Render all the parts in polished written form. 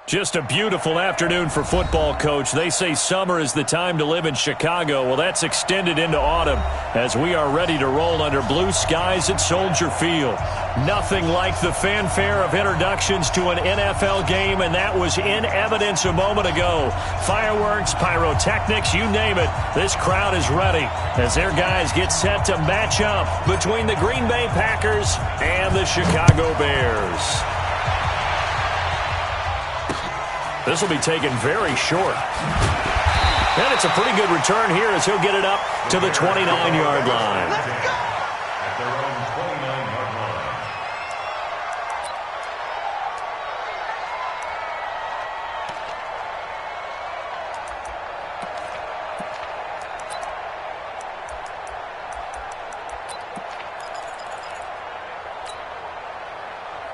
Just a beautiful afternoon for football, Coach. They say summer is the time to live in Chicago. Well, that's extended into autumn as we are ready to roll under blue skies at Soldier Field. Nothing like the fanfare of introductions to an NFL game, and that was in evidence a moment ago. Fireworks, pyrotechnics, you name it. This crowd is ready as their guys get set to match up between the Green Bay Packers and the Chicago Bears. This will be taken very short. And it's a pretty good return here as he'll get it up to the 29-yard line. At their own 29-yard line.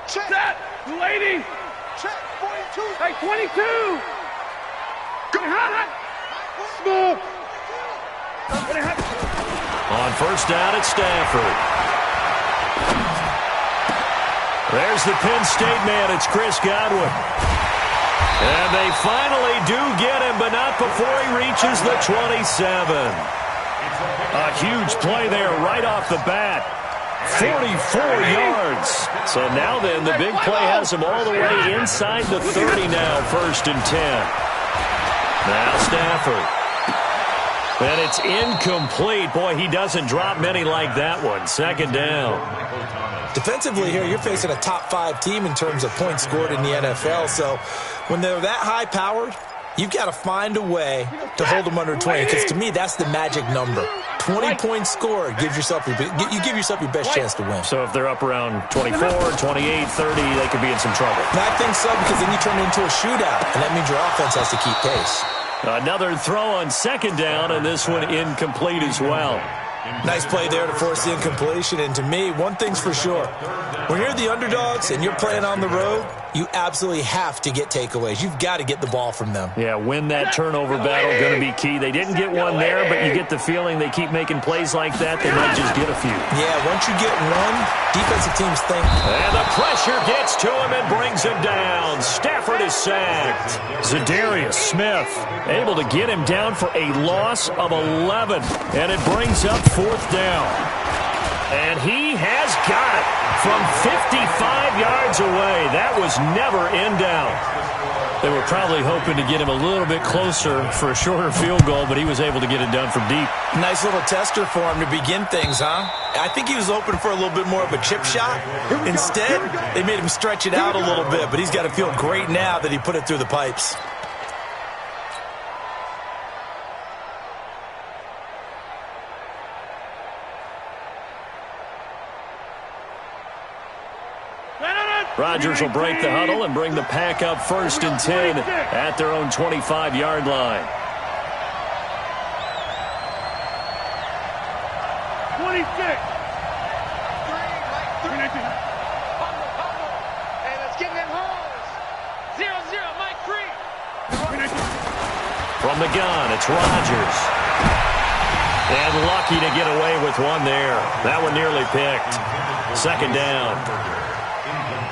Check that, lady. Check 42. Hey, 22. Hot. Smooth. On first down, it's Stafford. There's the Penn State man. It's Chris Godwin. And they finally do get him, but not before he reaches the 27. A huge play there right off the bat. 44 yards. So now then, the big play has him all the way inside the 30 now, 1st and 10. Now Stafford. And it's incomplete. Boy, he doesn't drop many like that one. 2nd down. Defensively here, you're facing a top-5 team in terms of points scored in the NFL. So when they're that high-powered, you've got to find a way to hold them under 20. Because to me, that's the magic number. 20 points scored, you give yourself your best chance to win. So if they're up around 24, 28, 30, they could be in some trouble. And I think so, because then you turn it into a shootout, and that means your offense has to keep pace. Another throw on 2nd down, and this one incomplete as well. Nice play there to force the incompletion. And to me, one thing's for sure. When you're the underdogs and you're playing on the road, you absolutely have to get takeaways. You've got to get the ball from them. Yeah, win that turnover battle, going to be key. They didn't get one there, but you get the feeling they keep making plays like that, they might just get a few. Yeah, once you get one, defensive teams think. And the pressure gets to him and brings him down. Stafford is sacked. Zadarius Smith able to get him down for a loss of 11. And it brings up 4th down. And he has got it from 55 yards away. That was never in doubt. They were probably hoping to get him a little bit closer for a shorter field goal, but he was able to get it done from deep. Nice little tester for him to begin things, huh? I think he was hoping for a little bit more of a chip shot. Instead, they made him stretch it out a little bit, but he's got to feel great now that he put it through the pipes. Rodgers will break the huddle and bring the pack up 1st and 10 at their own 25-yard line. 26. Hey, let's get them holes. 0-0, Mike free. From the gun, it's Rodgers. And lucky to get away with one there. That one nearly picked. 2nd down.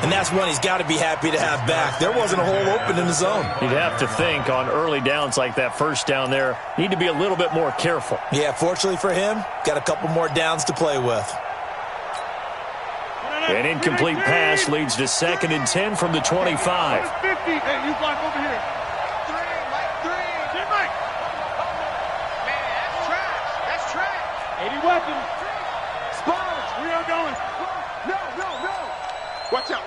And that's one he's got to be happy to have back. There wasn't a hole open in the zone. You'd have to think on early downs like that 1st down there, need to be a little bit more careful. Yeah, fortunately for him, got a couple more downs to play with. An incomplete pass leads to 2nd and 10 from the 25. 50. Hey, you block over here. 3. Get Mike. Man, that's trash. That's trash. 80 weapons. Spurs. We are going. No. Watch out.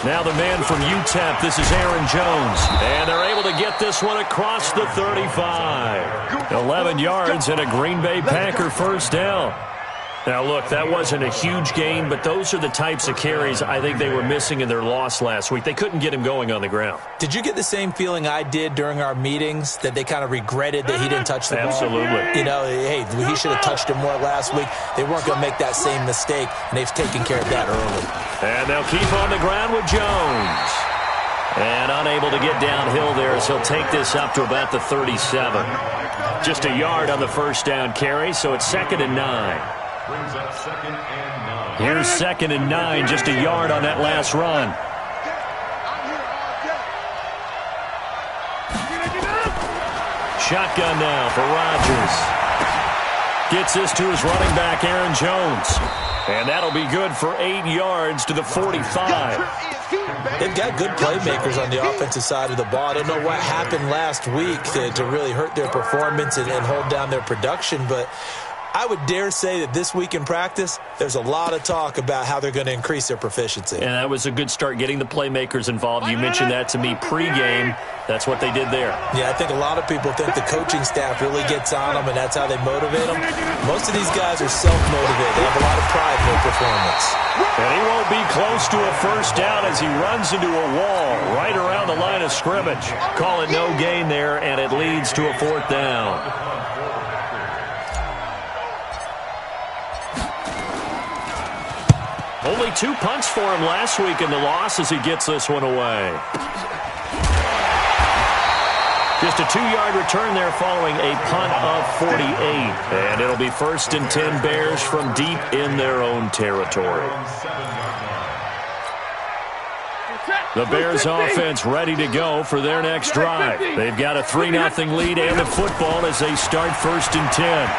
Now the man from UTEP, this is Aaron Jones. And they're able to get this one across the 35. 11 yards and a Green Bay Packer 1st down. Now, look, that wasn't a huge gain, but those are the types of carries I think they were missing in their loss last week. They couldn't get him going on the ground. Did you get the same feeling I did during our meetings, that they kind of regretted that he didn't touch the ball? Absolutely. You know, hey, he should have touched it more last week. They weren't going to make that same mistake, and they've taken care of that early. And they'll keep on the ground with Jones. And unable to get downhill there as he'll take this up to about the 37. Just a yard on the 1st down carry, so it's 2nd and 9. Brings up 2nd and 9. Here's 2nd and 9, just a yard on that last run. shotgun now for Rodgers. Gets this to his running back, Aaron Jones. And that'll be good for 8 yards to the 45. They've got good playmakers on the offensive side of the ball. I don't know what happened last week to really hurt their performance and hold down their production, but I would dare say that this week in practice, there's a lot of talk about how they're going to increase their proficiency. And that was a good start, getting the playmakers involved. You mentioned that to me pregame. That's what they did there. Yeah, I think a lot of people think the coaching staff really gets on them, and that's how they motivate them. Most of these guys are self-motivated. They have a lot of pride in their performance. And he won't be close to a first down as he runs into a wall right around the line of scrimmage. Call it no gain there, and it leads to a 4th down. Only 2 punts for him last week in the loss as he gets this one away. Just a 2-yard return there following a punt of 48. And it'll be 1st and 10 Bears from deep in their own territory. The Bears offense ready to go for their next drive. They've got a 3-0 lead and the football as they start 1st and 10.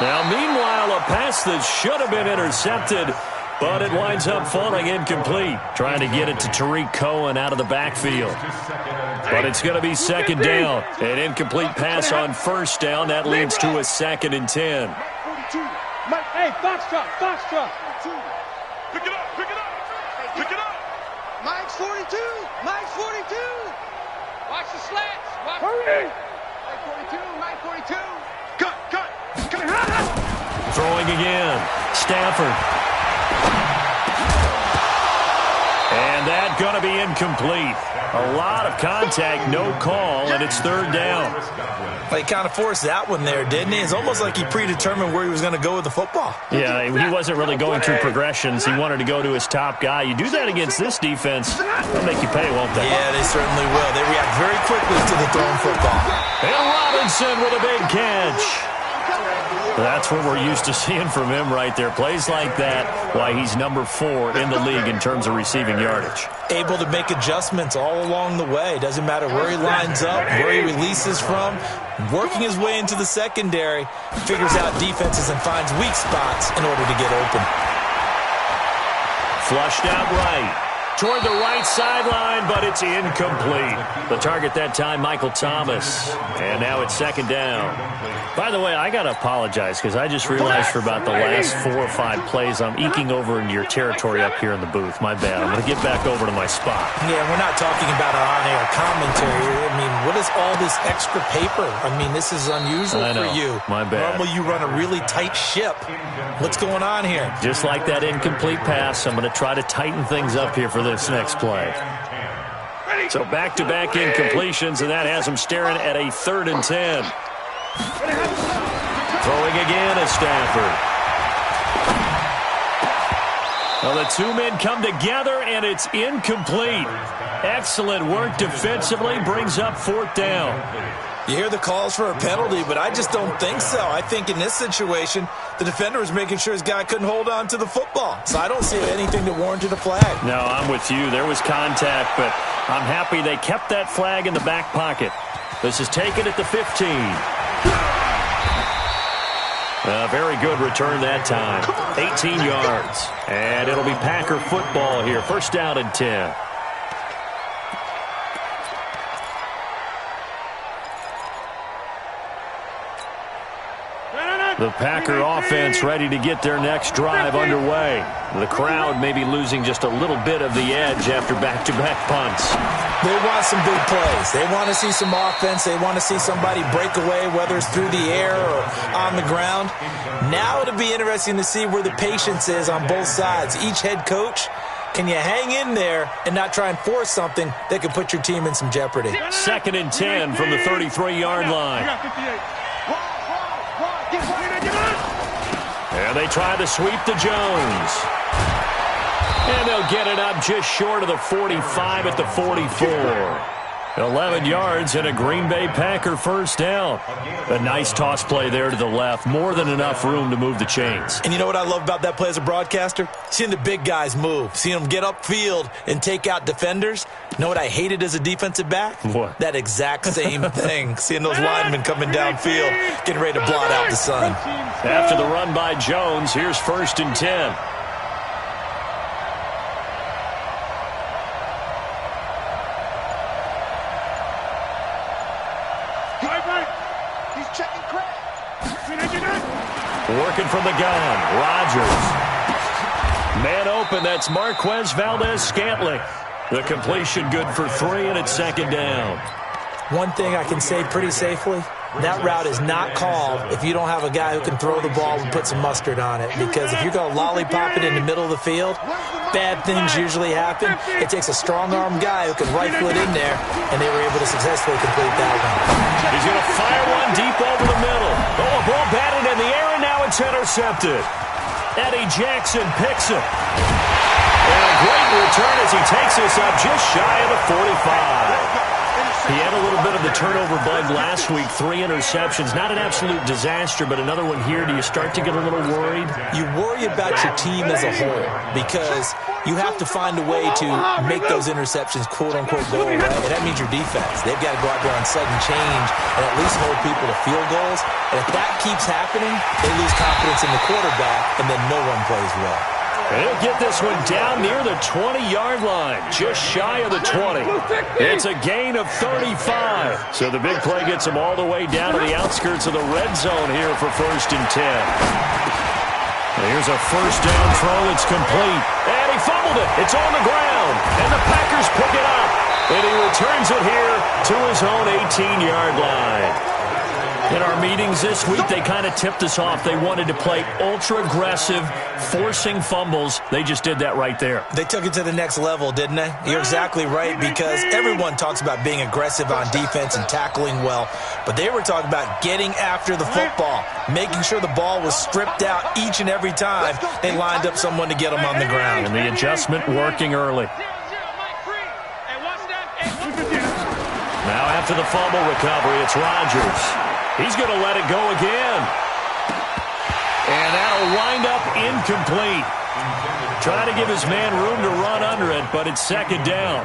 Now, meanwhile, a pass that should have been intercepted, but it winds up falling incomplete. Trying to get it to Tariq Cohen out of the backfield. But it's going to be 2nd down. An incomplete pass on 1st down. That leads to a 2nd and 10. Hey, Foxtrot. Pick it up. Pick it up. Mike's 42. Watch the slats. Hurry. Mike 42. Cut. Throwing again. Stafford. And that going to be incomplete. A lot of contact, no call, and it's 3rd down. He kind of forced that one there, didn't he? It's almost like he predetermined where he was going to go with the football. Yeah, he wasn't really going through progressions. He wanted to go to his top guy. You do that against this defense, they'll make you pay, won't they? Yeah, they certainly will. They react very quickly to the thrown football. And Robinson with a big catch. That's what we're used to seeing from him right there. Plays like that, why he's number 4 in the league in terms of receiving yardage. Able to make adjustments all along the way. Doesn't matter where he lines up, where he releases from. Working his way into the secondary, figures out defenses and finds weak spots in order to get open. Flushed out right. Toward the right sideline, but it's incomplete. The target that time, Michael Thomas. And now it's 2nd down. By the way, I got to apologize because I just realized for about the last 4 or 5 plays, I'm eking over into your territory up here in the booth. My bad. I'm going to get back over to my spot. Yeah, we're not talking about our on-air commentary. I mean, what is all this extra paper? I mean, this is unusual for you. My bad. Normally you run a really tight ship. What's going on here? Just like that incomplete pass, I'm going to try to tighten things up here for this next play. So back-to-back incompletions, and that has him staring at a 3rd and 10. Throwing again is Stafford. Well, the 2 men come together, and it's incomplete. Excellent work defensively, brings up 4th down. You hear the calls for a penalty, but I just don't think so. I think in this situation, the defender was making sure his guy couldn't hold on to the football. So I don't see anything that warranted a flag. No, I'm with you. There was contact, but I'm happy they kept that flag in the back pocket. This is taken at the 15. A very good return that time. 18 yards. And it'll be Packer football here. 1st down and 10. The Packer offense ready to get their next drive underway. The crowd may be losing just a little bit of the edge after back-to-back punts. They want some big plays. They want to see some offense. They want to see somebody break away, whether it's through the air or on the ground. Now it'll be interesting to see where the patience is on both sides. Each head coach, can you hang in there and not try and force something that could put your team in some jeopardy? 2nd and 10 from the 33-yard line. And they try to sweep to Jones. And they'll get it up just short of the 45 at the 44. 11 yards and a Green Bay Packer first down. A nice toss play there to the left. More than enough room to move the chains. And you know what I love about that play as a broadcaster? Seeing the big guys move. Seeing them get upfield and take out defenders. You know what I hated as a defensive back? What? That exact same thing. Seeing those linemen coming downfield, getting ready to blot out the sun. After the run by Jones, here's 1st and 10. Working from the gun, Rodgers. Man open, that's Marquez Valdez-Scantling. The completion good for 3, and it's 2nd down. One thing I can say pretty safely, that route is not called if you don't have a guy who can throw the ball and put some mustard on it. Because if you're going to lollipop it in the middle of the field, bad things usually happen. It takes a strong-arm guy who can rifle it in there, and they were able to successfully complete that one. He's going to fire one deep over the middle. Oh, a ball batted in the air, and now it's intercepted. Eddie Jackson picks it. And a great return as he takes this up just shy of the 45. He had a little bit of the turnover bug last week, 3 interceptions. Not an absolute disaster, but another one here. Do you start to get a little worried? You worry about your team as a whole because you have to find a way to make those interceptions, quote-unquote, go away. And that means your defense. They've got to go out there on sudden change and at least hold people to field goals. And if that keeps happening, they lose confidence in the quarterback, and then no one plays well. And he'll get this one down near the 20-yard line, just shy of the 20. It's a gain of 35. So the big play gets him all the way down to the outskirts of the red zone here for 1st and 10. And here's a first down throw. It's complete. And he fumbled it. It's on the ground. And the Packers pick it up. And he returns it here to his own 18-yard line. In our meetings this week, they kind of tipped us off. They wanted to play ultra-aggressive, forcing fumbles. They just did that right there. They took it to the next level, didn't they? You're exactly right, because everyone talks about being aggressive on defense and tackling well, but they were talking about getting after the football, making sure the ball was stripped out each and every time they lined up someone to get them on the ground. And the adjustment working early. Now after the fumble recovery, it's Rodgers. He's going to let it go again. And that'll wind up incomplete. Trying to give his man room to run under it, but it's 2nd down.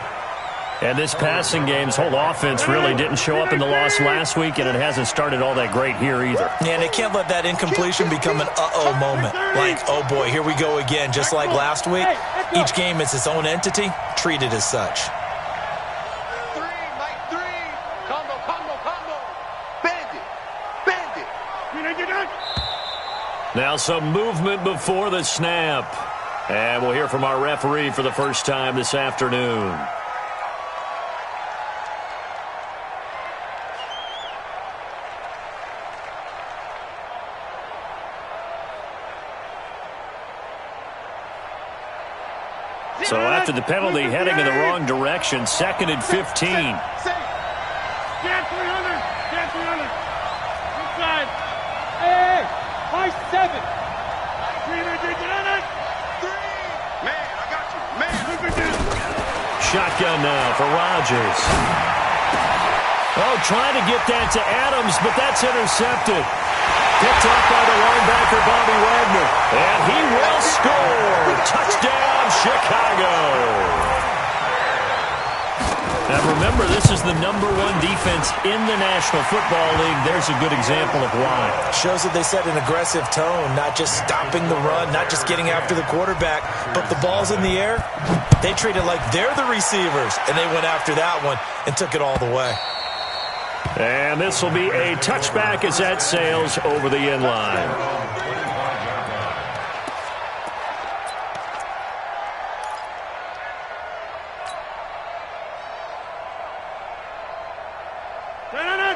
And this passing game's whole offense really didn't show up in the loss last week, and it hasn't started all that great here either. Yeah, and they can't let that incompletion become an uh-oh moment. Like, oh boy, here we go again, just like last week. Each game is its own entity, treated as such. Now some movement before the snap. And we'll hear from our referee for the first time this afternoon. So after the penalty, heading in the wrong direction, 2nd and 15. Get 300. Get 300. Inside. Hey, high 7. 300. Get on it. 3. Man, I got you. Man. Shotgun now for Rodgers. Oh, trying to get that to Adams, but that's intercepted. Picked up by the linebacker, Bobby Wagner. And he will score. Touchdown, Chicago. Now remember, this is the #1 defense in the National Football League. There's a good example of why. Shows that they set an aggressive tone, not just stopping the run, not just getting after the quarterback, but the ball's in the air. They treat it like they're the receivers, and they went after that one and took it all the way. And this will be a touchback as that sails over the end line.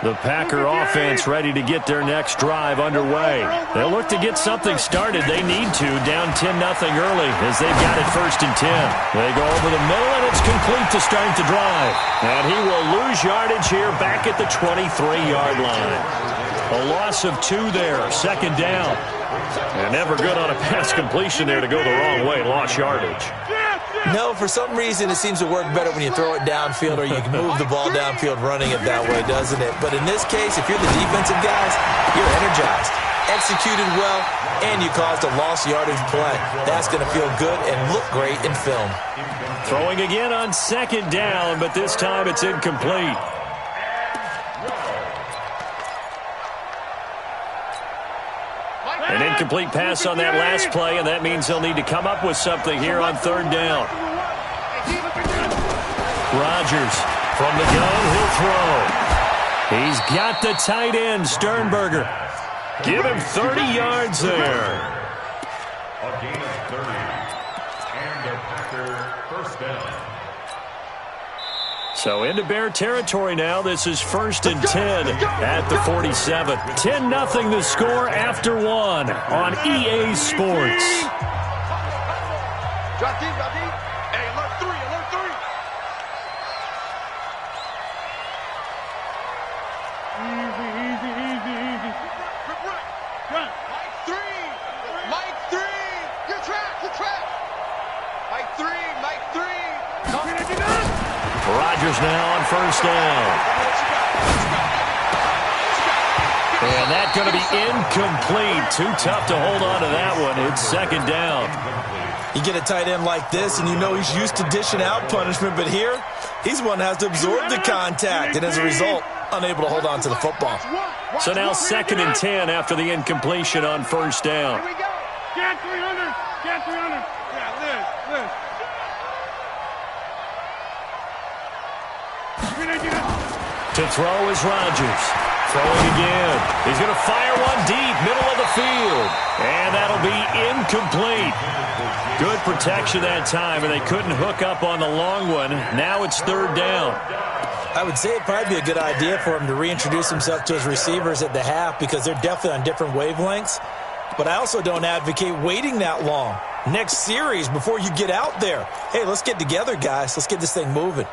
The Packer offense ready to get their next drive underway. They'll look to get something started. They need to, down 10-0 early as they've got it 1st and 10. They go over the middle, and it's complete to start the drive. And he will lose yardage here back at the 23-yard line. A loss of 2 there, 2nd down. And never good on a pass completion there to go the wrong way, lost yardage. No, for some reason, it seems to work better when you throw it downfield or you can move the ball downfield running it that way, doesn't it? But in this case, if you're the defensive guys, you're energized, executed well, and you caused a lost yardage play. That's going to feel good and look great in film. Throwing again on second down, but this time it's incomplete. An incomplete pass on that last play, and that means they'll need to come up with something here on third down. Rodgers from the gun, he'll throw. He's got the tight end, Sternberger. Give him 30 yards there. A gain of 30. And the Packer first down. So into Bear territory now. This is 1st and 10 at the 47. 10-0 the score after one on EA Sports. Drop deep, drop deep. Hey, alert three, alert three. Easy, easy, easy, easy. Run. Mike three. Mike three. Good track, good track. Mike three, Mike three. Rodgers now on first down. And that's going to be incomplete. Too tough to hold on to that one. It's second down. You get a tight end like this, and you know he's used to dishing out punishment, but here, he's the one that has to absorb the contact, and as a result, unable to hold on to the football. So now 2nd and 10 after the incompletion on first down. Here we go. Get 300. Get 300. Yeah, Liz. To throw is Rodgers. Throwing again. He's going to fire one deep, middle of the field. And that'll be incomplete. Good protection that time, and they couldn't hook up on the long one. Now it's third down. I would say it'd probably be a good idea for him to reintroduce himself to his receivers at the half because they're definitely on different wavelengths. But I also don't advocate waiting that long. Next series before you get out there. Hey, let's get together, guys. Let's get this thing moving.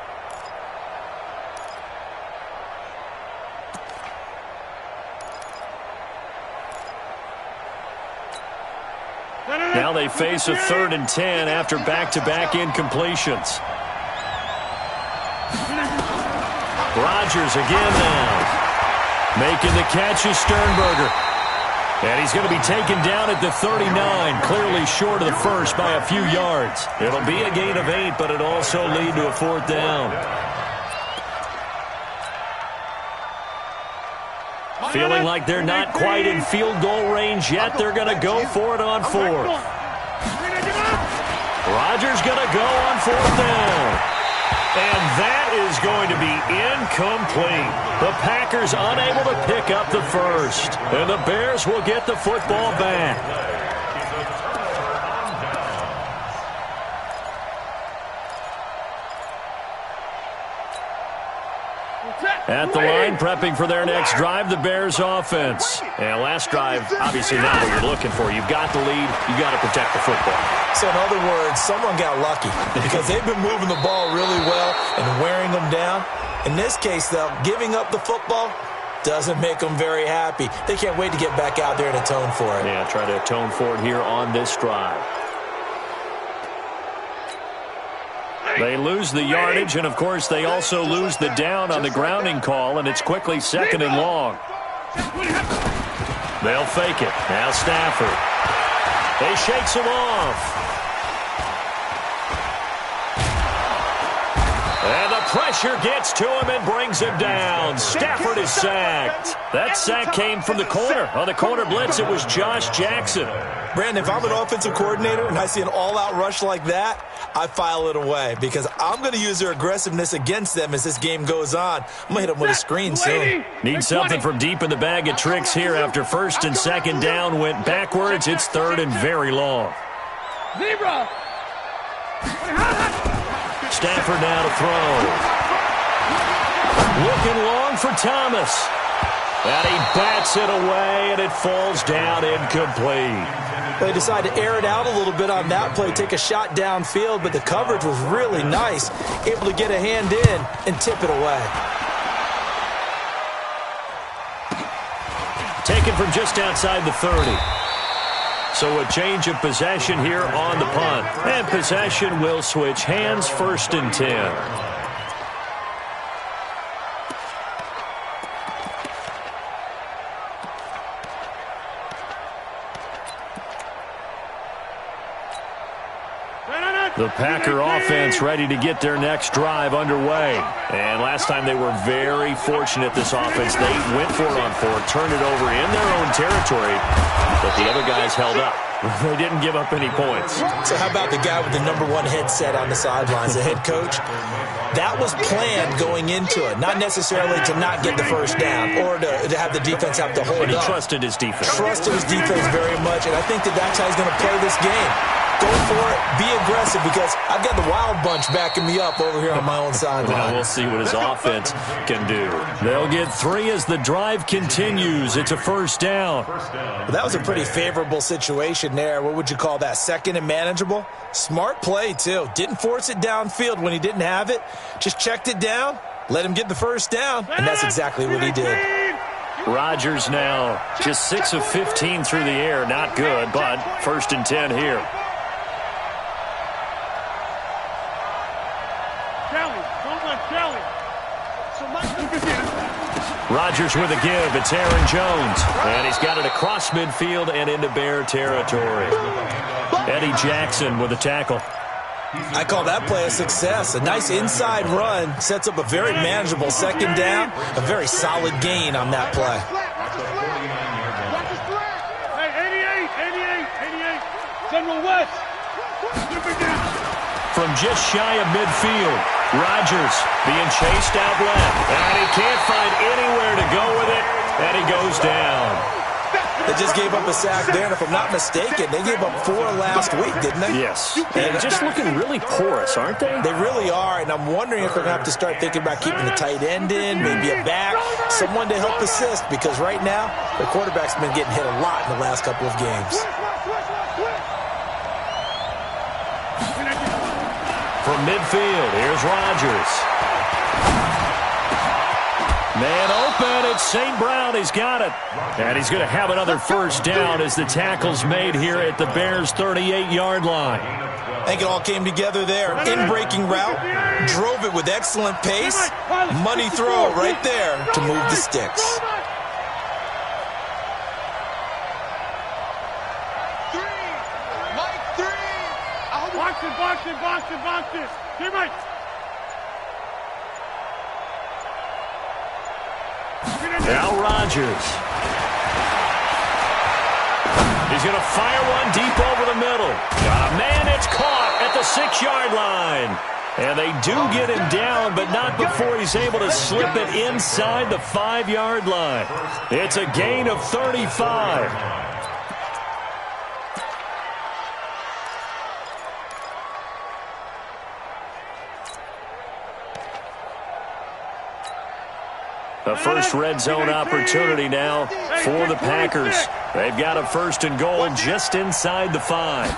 Now they face a 3rd and 10 after back-to-back incompletions. Rodgers again now. Making the catch is Sternberger. And he's going to be taken down at the 39, clearly short of the first by a few yards. It'll be a gain of 8, but it'll also lead to a 4th down. Feeling like they're not quite in field goal range yet, they're going to go for it on 4th. Rodgers going to go on 4th down. And that is going to be incomplete. The Packers unable to pick up the first. And the Bears will get the football back. At the line, prepping for their next drive, the Bears offense. And last drive, obviously not what you're looking for. You've got the lead. You've got to protect the football. So in other words, someone got lucky because they've been moving the ball really well and wearing them down. In this case, though, giving up the football doesn't make them very happy. They can't wait to get back out there and atone for it. Yeah, try to atone for it here on this drive. They lose the yardage, and, of course, they also lose the down on the grounding call, and it's quickly 2nd and long. They'll fake it. Now Stafford. He shakes him off. And the pressure gets to him and brings him down. Stafford is sacked. That sack came from the corner. On the corner blitz, it was Josh Jackson. Brandon, if I'm an offensive coordinator and I see an all-out rush like that, I file it away because I'm going to use their aggressiveness against them as this game goes on. I'm going to hit them with a screen soon. Need something from deep in the bag of tricks here after 1st and 2nd down went backwards. It's 3rd and very long. Zebra. Stafford now to throw. Looking long for Thomas. And he bats it away, and it falls down incomplete. They decide to air it out a little bit on that play, take a shot downfield, but the coverage was really nice, able to get a hand in and tip it away. Taken from just outside the 30. So a change of possession here on the punt. And possession will switch hands, 1st and 10. The Packer offense ready to get their next drive underway. And last time they were very fortunate, this offense. They went for it on 4, turned it over in their own territory, but the other guys held up. They didn't give up any points. So how about the guy with the #1 headset on the sidelines, the head coach? That was planned going into it, not necessarily to not get the first down or to have the defense have to hold and he up. Trusted his defense. Trusted his defense very much, and I think that's how he's going to play this game. Go for it. Be aggressive, because I've got the wild bunch backing me up over here on my own sideline. Now we'll see what his offense can do. They'll get 3 as the drive continues. It's a 1st down. Well, that was a pretty favorable situation there. What would you call that? 2nd and manageable? Smart play, too. Didn't force it downfield when he didn't have it. Just checked it down, let him get the 1st down, and that's exactly what he did. Rodgers now just 6 of 15 through the air. Not good, but 1st and 10 here. Rodgers with a give. It's Aaron Jones. And he's got it across midfield and into Bear territory. Eddie Jackson with a tackle. I call that play a success. A nice inside run sets up a very manageable 2nd down. A very solid gain on that play. Hey, 88. General West. From just shy of midfield, Rodgers being chased out left. And he can't find anywhere to go with it, and he goes down. They just gave up a sack there, and if I'm not mistaken, they gave up 4 last week, didn't they? Yes. And just looking really porous, aren't they? They really are, and I'm wondering if they're going to have to start thinking about keeping the tight end in, maybe a back, someone to help assist, because right now, their quarterback's been getting hit a lot in the last couple of games. From midfield, here's Rodgers. Man open, it's St. Brown. He's got it. And he's going to have another 1st down as the tackle's made here at the Bears' 38-yard line. I think it all came together there. In-breaking route, drove it with excellent pace. Money throw right there to move the sticks. Box it. Teammate. Now Rodgers. He's going to fire one deep over the middle. Man, it's caught at the 6-yard line. And they do get him down, but not before he's able to slip it inside the 5-yard line. It's a gain of 35. A first red zone opportunity now for the Packers. They've got a 1st and goal just inside the 5.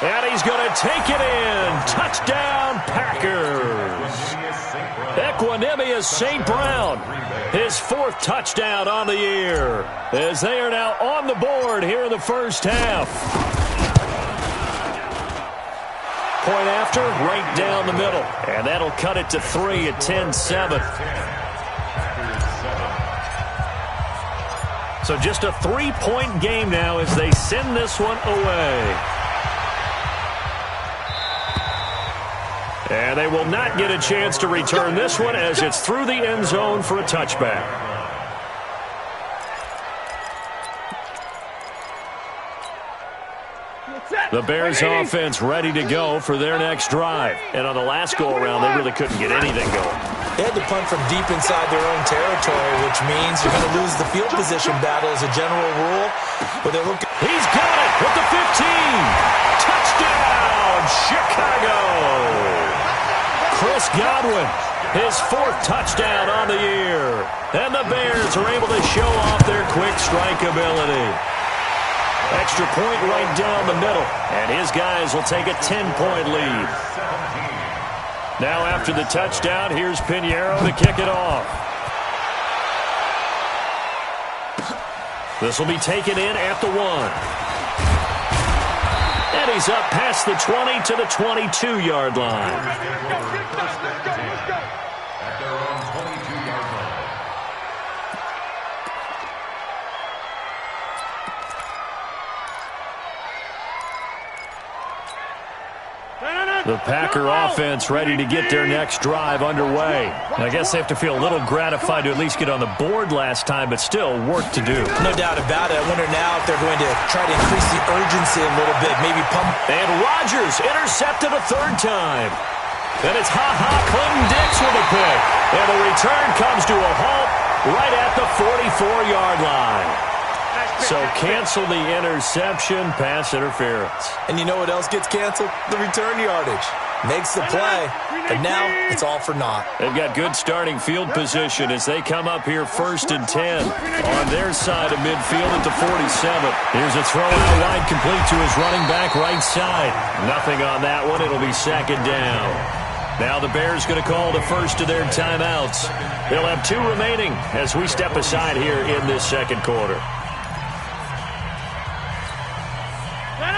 And he's going to take it in. Touchdown, Packers. Equanimous St. Brown. His 4th touchdown on the year, as they are now on the board here in the 1st half. Point after, right down the middle. And that'll cut it to 3 at 10-7. So just a 3-point game now as they send this one away. And they will not get a chance to return this one as it's through the end zone for a touchback. The Bears offense ready to go for their next drive. And on the last go-around, they really couldn't get anything going. They had to punt from deep inside their own territory, which means you're going to lose the field position battle as a general rule. But they're looking. He's got it with the 15. Touchdown, Chicago. Chris Godwin, his 4th touchdown on the year. And the Bears are able to show off their quick strike ability. Extra point right down the middle. And his guys will take a 10-point lead. Now after the touchdown, here's Pinheiro to kick it off. This will be taken in at the 1. And he's up past the 20 to the 22-yard line. At their own 22-yard line. The Packer offense ready to get their next drive underway. And I guess they have to feel a little gratified to at least get on the board last time, but still work to do. No doubt about it. I wonder now if they're going to try to increase the urgency a little bit, maybe pump. And Rodgers intercepted a third time. Then it's Clinton-Dix with a pick. And the return comes to a halt right at the 44-yard line. So cancel the interception, pass interference. And you know what else gets canceled? The return yardage. Makes the play, but now it's all for naught. They've got good starting field position as they come up here 1st and 10 on their side of midfield at the 47. Here's a throw out wide complete to his running back right side. Nothing on that one. It'll be 2nd down. Now the Bears going to call the first of their timeouts. They'll have 2 remaining as we step aside here in this 2nd quarter.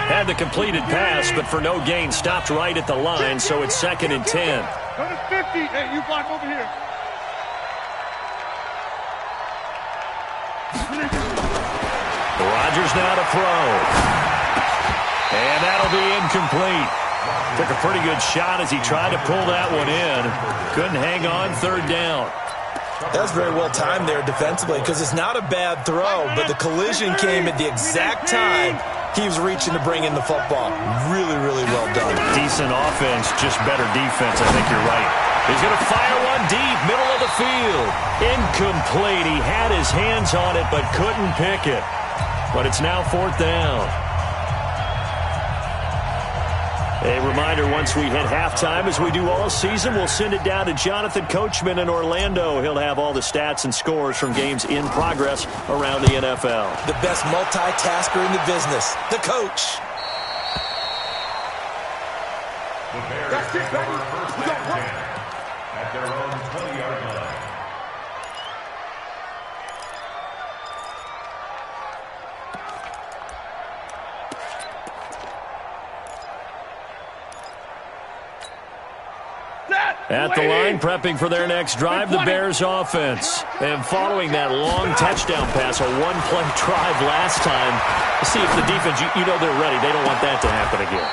Had the completed pass, but for no gain, stopped right at the line, so it's 2nd and 10. Go to 50. Hey, you block over here. Rodgers now to throw. And that'll be incomplete. Took a pretty good shot as he tried to pull that one in. Couldn't hang on 3rd down. That was very well timed there defensively because it's not a bad throw, but the collision came at the exact time he was reaching to bring in the football. Really, really well done. Decent offense, just better defense. I think you're right. He's going to fire one deep, middle of the field. Incomplete. He had his hands on it but couldn't pick it. But it's now 4th down. A reminder, once we hit halftime, as we do all season, we'll send it down to Jonathan Coachman in Orlando. He'll have all the stats and scores from games in progress around the NFL. The best multitasker in the business, the coach. The Bears take over 1st and 10 at their own 20-yard line. At the line, prepping for their next drive, the Bears offense. And following that long touchdown pass, a one-play drive last time, see if the defense, you know they're ready. They don't want that to happen again.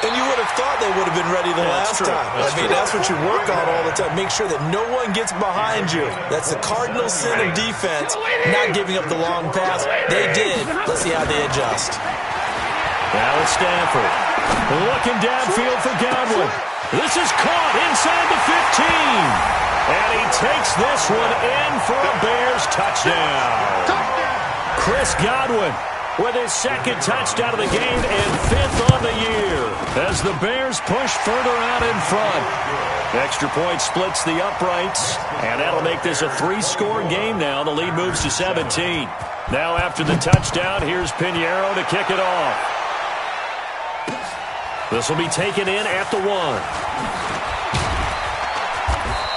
And you would have thought they would have been ready the last time. That's what you work on all the time. Make sure that no one gets behind you. That's the cardinal sin of defense, not giving up the long pass. They did. Let's see how they adjust. Now it's Stafford. Looking downfield for Godwin. This is caught inside the 15. And he takes this one in for a Bears touchdown. Chris Godwin with his 2nd touchdown of the game and 5th on the year as the Bears push further out in front. Extra point splits the uprights, and that'll make this a 3-score game now. The lead moves to 17. Now after the touchdown, here's Pinheiro to kick it off. This will be taken in at the 1.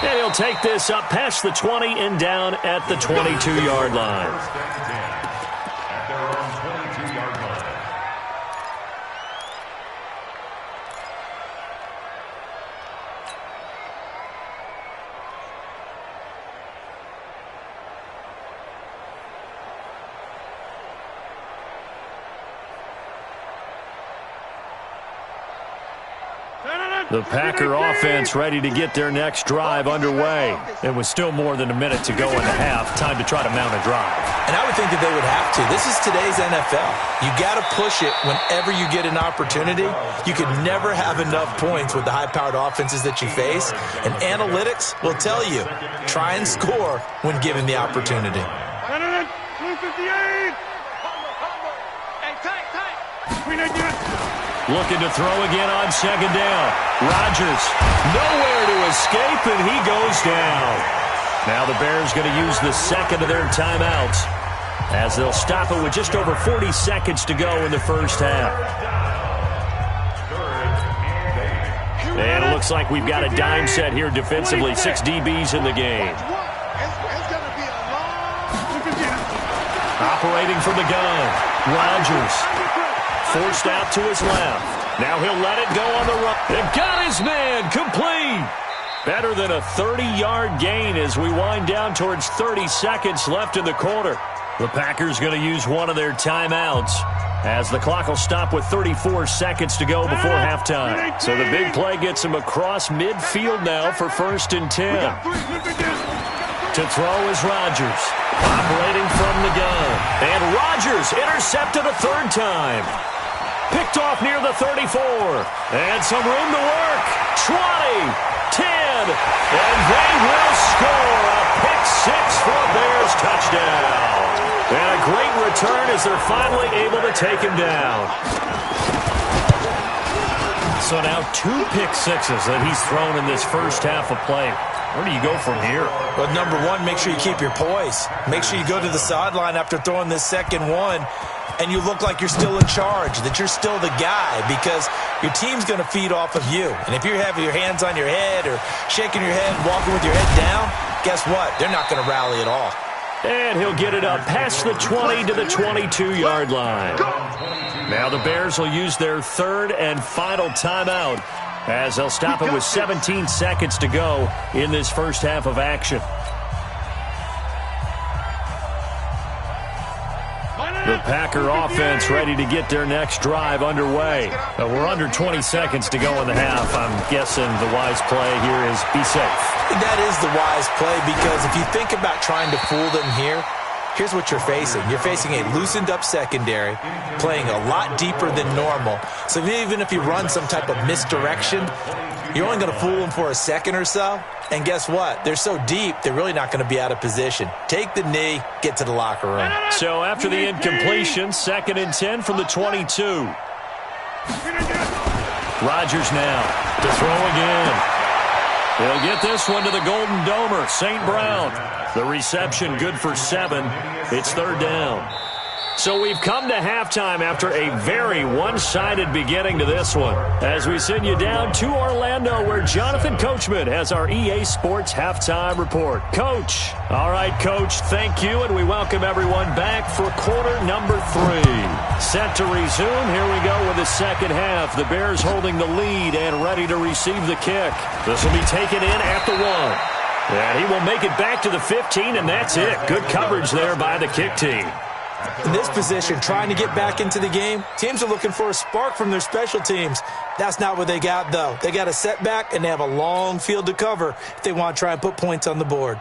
And he'll take this up past the 20 and down at the 22-yard line. 1st and 10 at their own 22-yard line. The Packer offense ready to get their next drive underway. It was still more than a minute to go in the half. Time to try to mount a drive. And I would think that they would have to. This is today's NFL. You got to push it whenever you get an opportunity. You could never have enough points with the high-powered offenses that you face. And analytics will tell you, try and score when given the opportunity. 258. Hey, tight. Looking to throw again on 2nd down. Rodgers, nowhere to escape, and he goes down. Now the Bears going to use the 2nd of their timeouts as they'll stop it with just over 40 seconds to go in the 1st half. And it looks like we've got a dime set here defensively. 6 DBs in the game. Operating from the gun, Rodgers. Forced out to his left. Now he'll let it go on the run. And got his man complete. Better than a 30-yard gain as we wind down towards 30 seconds left in the quarter. The Packers going to use one of their timeouts as the clock will stop with 34 seconds to go before halftime. So the big play gets him across midfield now for 1st and 10. To throw is Rodgers. Operating from the gun. And Rodgers intercepted a 3rd time. Picked off near the 34. And some room to work. 20. 10, and they will score a pick-6 for a Bears touchdown. And a great return as they're finally able to take him down. So now 2 pick-6s that he's thrown in this first half of play. Where do you go from here? Well, number one, make sure you keep your poise. Make sure you go to the sideline after throwing this second one, and you look like you're still in charge, that you're still the guy, because your team's going to feed off of you. And if you're having your hands on your head or shaking your head, walking with your head down, guess what? They're not going to rally at all. And he'll get it up past the 20 to the 22-yard line. Now the Bears will use their 3rd and final timeout as they'll stop it with 17 seconds to go in this first half of action. The Packer offense ready to get their next drive underway. We're under 20 seconds to go in the half. I'm guessing the wise play here is be safe. That is the wise play, because if you think about trying to fool them here, here's what you're facing. You're facing a loosened up secondary, playing a lot deeper than normal. So even if you run some type of misdirection, you're only going to fool them for a second or so. And guess what? They're so deep, they're really not going to be out of position. Take the knee, get to the locker room. So after the incompletion, 2nd and 10 from the 22. Rodgers now to throw again. He'll get this one to the Golden Domer, St. Brown. The reception good for 7. It's 3rd down. So we've come to halftime after a very one-sided beginning to this one, as we send you down to Orlando, where Jonathan Coachman has our EA Sports Halftime Report. Coach. All right, Coach, thank you, and we welcome everyone back for quarter number 3. Set to resume. Here we go with the second half. The Bears holding the lead and ready to receive the kick. This will be taken in at the 1. And he will make it back to the 15, and that's it. Good coverage there by the kick team. In this position, trying to get back into the game, teams are looking for a spark from their special teams. That's not what they got, though. They got a setback, and they have a long field to cover if they want to try and put points on the board.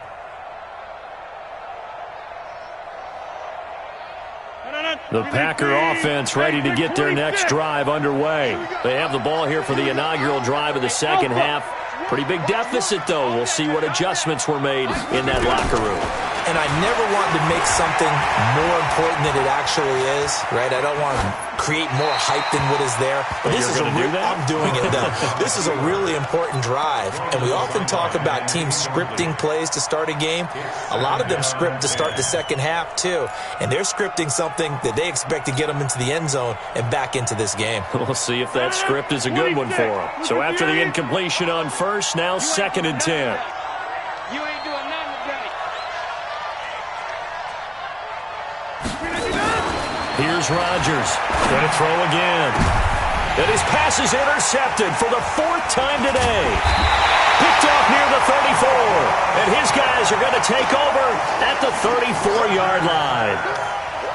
The Packer offense ready to get their next drive underway. They have the ball here for the inaugural drive of the second half. Pretty big deficit, though. We'll see what adjustments were made in that locker room. And I never want to make something more important than it actually is, right? I don't want to create more hype than what is there. But this is I'm doing it, though. This is a really important drive. And we often talk about teams scripting plays to start a game. A lot of them script to start the second half, too. And they're scripting something that they expect to get them into the end zone and back into this game. We'll see if that script is a good one for them. So after the incompletion on first, now 2nd and 10. You ain't doing nothing today. Here's Rodgers. Going to throw again. And his pass is intercepted for the 4th time today. Picked off near the 34. And his guys are going to take over at the 34-yard line.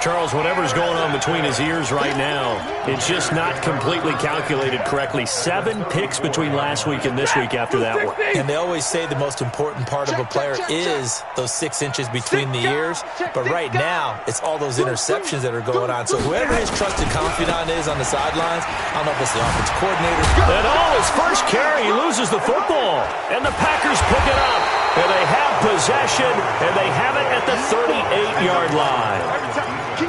Charles, whatever's going on between his ears right now, it's just not completely calculated correctly. 7 picks between last week and this week after that one. And they always say the most important part of a player is those 6 inches between the ears. But right now, it's all those interceptions that are going on. So whoever his trusted confidant is on the sidelines, I don't know if it's the offensive coordinator. And his first carry, he loses the football. And the Packers pick it up. And they have possession, and they have it at the 38-yard line.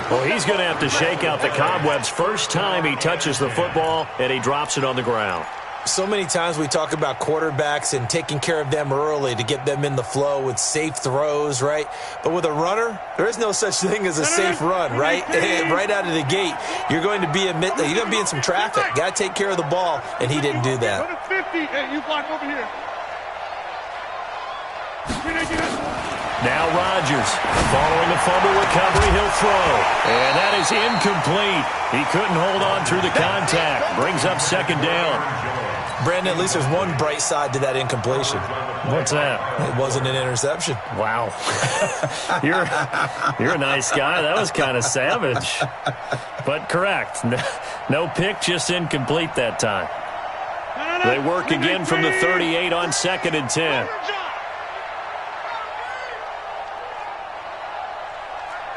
Well, he's going to have to shake out the cobwebs first time he touches the football, and he drops it on the ground. So many times we talk about quarterbacks and taking care of them early to get them in the flow with safe throws, right? But with a runner, there is no such thing as a safe run, right? Right out of the gate, you're going to be in some traffic. Got to take care of the ball, and he didn't do that. Hey, you block over here. Now Rodgers, following the fumble recovery, he'll throw. And that is incomplete. He couldn't hold on through the contact. Brings up second down. Brandon, at least there's one bright side to that incompletion. What's that? It wasn't an interception. Wow. You're a nice guy. That was kind of savage. But correct. No pick, just incomplete that time. They work again from the 38 on 2nd and 10.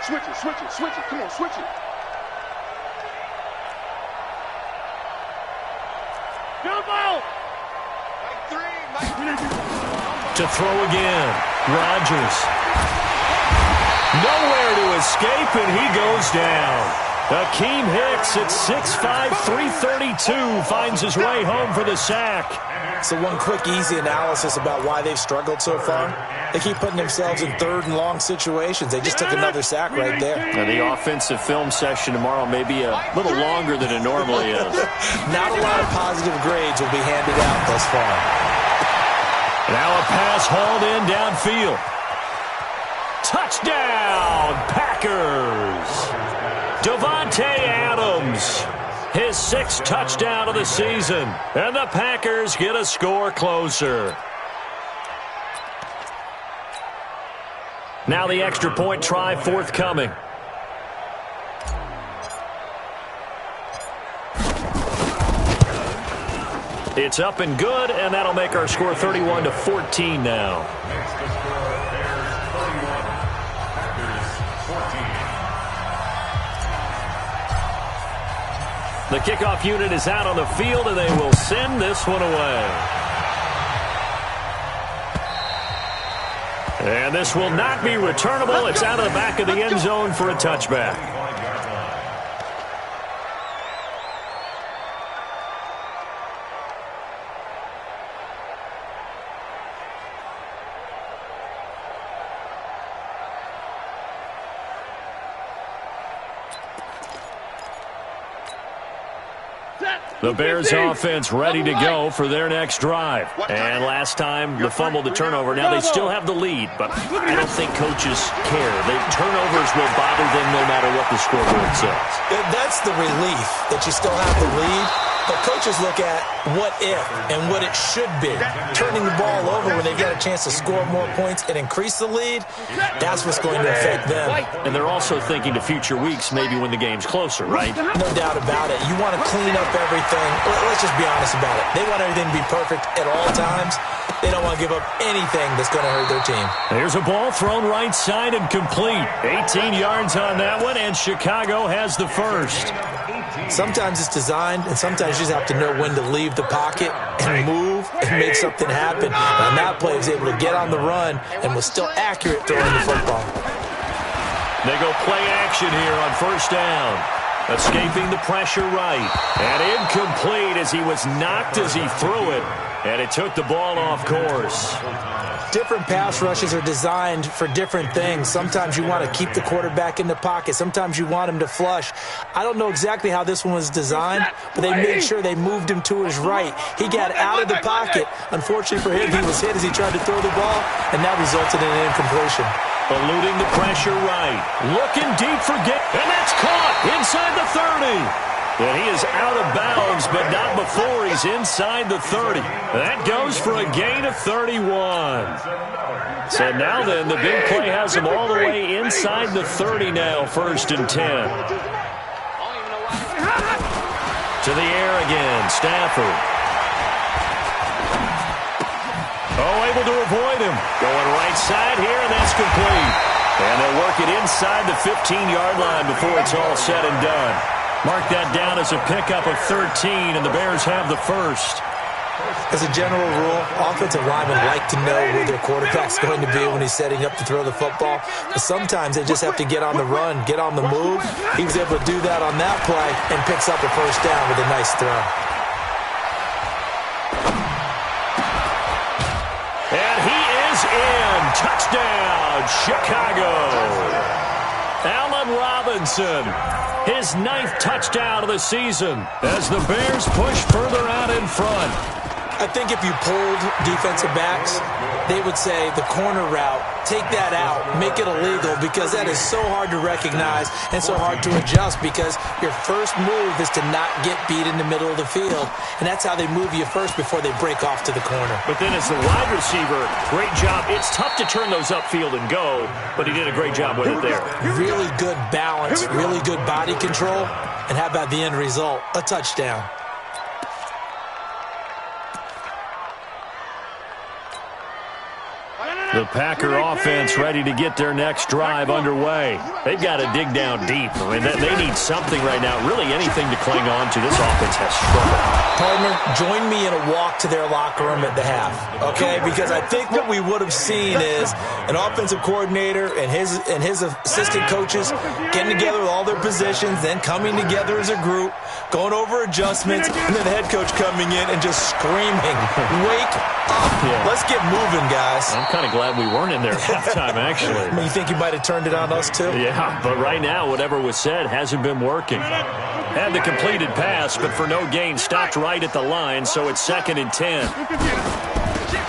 Switch it. Come on, switch it. Jump out! To throw again. Rodgers. Nowhere to escape, and he goes down. Akeem Hicks at 6'5", 332 finds his way home for the sack. So one quick, easy analysis about why they've struggled so far. They keep putting themselves in 3rd and long situations. They just took another sack right there. Now the offensive film session tomorrow may be a little longer than it normally is. Not a lot of positive grades will be handed out thus far. Now a pass hauled in downfield. Touchdown, Packers! Davante Adams, his 6th touchdown of the season, and the Packers get a score closer. Now the extra point try forthcoming. It's up and good, and that'll make our score 31-14 now. Next to score, Bears 31, Packers 14. The kickoff unit is out on the field, and they will send this one away. And this will not be returnable. It's out of the back of the end zone for a touchback. The Bears offense ready to go for their next drive. And last time, the fumble, the turnover. Now they still have the lead, but I don't think coaches care. The turnovers will bother them no matter what the scoreboard says. That's the relief that you still have the lead. But coaches look at what if and what it should be. Turning the ball over when they get a chance to score more points and increase the lead, that's what's going to affect them. And they're also thinking to future weeks, maybe when the game's closer, right? No doubt about it. You want to clean up everything. Let's just be honest about it. They want everything to be perfect at all times. They don't want to give up anything that's going to hurt their team. There's a ball thrown right side and complete. 18 yards on that one, and Chicago has the first. Sometimes it's designed, and sometimes you just have to know when to leave the pocket and move and make something happen. On that play, he was able to get on the run and was still accurate throwing the football. They go play action here on first down. Escaping the pressure right. And incomplete as he was knocked as he threw it. And it took the ball off course. Different pass rushes are designed for different things. Sometimes you want to keep the quarterback in the pocket. Sometimes you want him to flush. I don't know exactly how this one was designed, but they made sure they moved him to his right. He got out of the pocket. Unfortunately for him, he was hit as he tried to throw the ball, and that resulted in an incompletion. Eluding the pressure right. Looking deep for and that's caught inside the 30. And he is out of bounds, but not before he's inside the 30. That goes for a gain of 31. So now then, the big play has him all the way inside the 30 now, 1st and 10. To the air again, Stafford. Oh, able to avoid him. Going right side here, and that's complete. And they'll work it inside the 15-yard line before it's all said and done. Mark that down as a pickup of 13, and the Bears have the first. As a general rule, offensive linemen like to know where their quarterback's going to be when he's setting up to throw the football. But sometimes they just have to get on the run, get on the move. He was able to do that on that play and picks up a first down with a nice throw. And he is in. Touchdown, Chicago. Allen Robinson, his 9th touchdown of the season as the Bears push further out in front. I think if you polled defensive backs, they would say the corner route, take that out, make it illegal, because that is so hard to recognize and so hard to adjust, because your first move is to not get beat in the middle of the field, and that's how they move you first before they break off to the corner. But then as the wide receiver, great job. It's tough to turn those upfield and go, but he did a great job with it there. Really good balance, really good body control, and how about the end result? A touchdown. The Packer offense ready to get their next drive underway. They've got to dig down deep. I mean, they need something right now, really anything to cling on to. This offense has struggled. Partner, join me in a walk to their locker room at the half, okay? Because I think what we would have seen is an offensive coordinator and his assistant coaches getting together with all their positions, then coming together as a group, going over adjustments, and then the head coach coming in and just screaming, "Wake up. Let's get moving, guys." I'm kind of glad we weren't in there at halftime, actually. I mean, you think you might have turned it on us, too? Yeah, but right now, whatever was said hasn't been working. Had the completed pass, but for no gain, stopped right at the line, so it's 2nd and 10.